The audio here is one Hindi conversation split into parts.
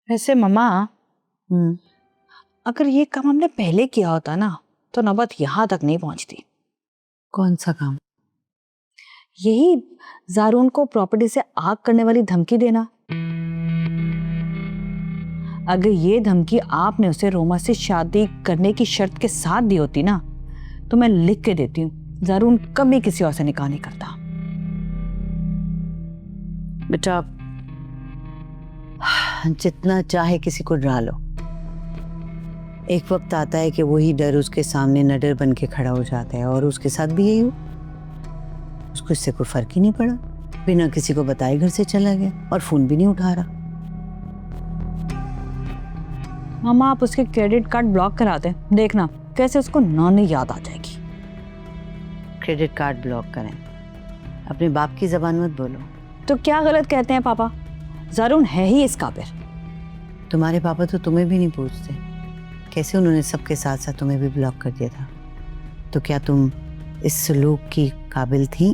वैसे मम्मा, हम्म। अगर ये काम हमने पहले किया होता ना तो नौबत यहाँ तक नहीं पहुंचती। कौन सा काम? यही जारून को प्रॉपर्टी से आग करने वाली धमकी देना। अगर ये धमकी आपने उसे रोमा से शादी करने की शर्त के साथ दी होती ना तो मैं लिख के देती हूँ, जारून कभी किसी और से निकाह नहीं करता। बेटा, जितना चाहे किसी को डरा लो, एक वक्त आता है कि वही डर उसके सामने नडर बन के खड़ा हो जाता है। और उसके साथ भी यही हुआ। उसको इससे कोई फर्क ही नहीं पड़ा, बिना किसी को बताए घर से चला गया और फोन भी नहीं उठा रहा। मामा, आप उसके क्रेडिट कार्ड ब्लॉक करा दें, देखना कैसे उसको नानी याद आ जाएगी। क्रेडिट कार्ड ब्लॉक करें? अपने बाप की जबान मत बोलो। तो क्या गलत कहते हैं पापा? जारून है ही इस काबिल। तुम्हारे पापा तो तुम्हें भी नहीं पूछते, कैसे उन्होंने सबके साथ साथ तुम्हें भी ब्लॉक कर दिया था? तो क्या तुम इस सलूक की काबिल थी,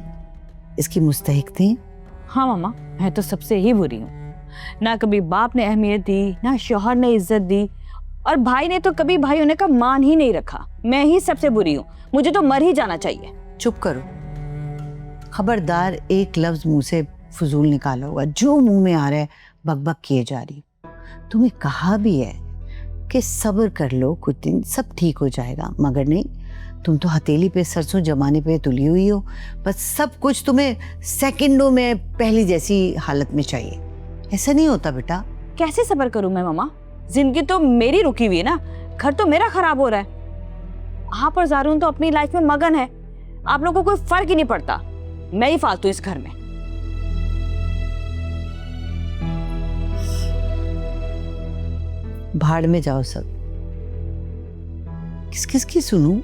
इसकी मुस्तहिक थी? हाँ मामा, मैं तो सबसे ही बुरी हूँ। ना कभी बाप ने अहमियत दी, ना शौहर ने इज्जत दी, और भाई ने तो कभी भाई होने का मान ही नहीं रखा। मैं ही सबसे बुरी हूँ, मुझे तो मर ही जाना चाहिए। चुप करो, खबरदार एक लफ्ज मुंह से फजूल निकाला होगा। जो मुंह में आ रहा है बकबक किए जा रही। तुम्हें कहा भी है कि सब्र कर लो, कुछ दिन सब ठीक हो जाएगा, मगर नहीं, तुम तो हथेली पे सरसों जमाने पे तुली हुई हो। बस सब कुछ तुम्हें सेकंडों में पहली जैसी हालत में चाहिए। ऐसा नहीं होता बेटा। कैसे सब्र करूं मैं मामा? जिंदगी तो मेरी रुकी हुई है ना, घर तो मेरा खराब हो रहा है। आप और जारून तो अपनी लाइफ में मगन है, आप लोगों को कोई फर्क ही नहीं पड़ता। मैं ही फालतू इस घर में। भाड़ में जाओ सब। किस किस की सुनूं,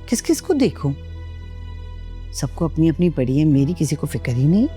किस किस को देखूं? सबको अपनी अपनी पड़ी है, मेरी किसी को फिक्र ही नहीं।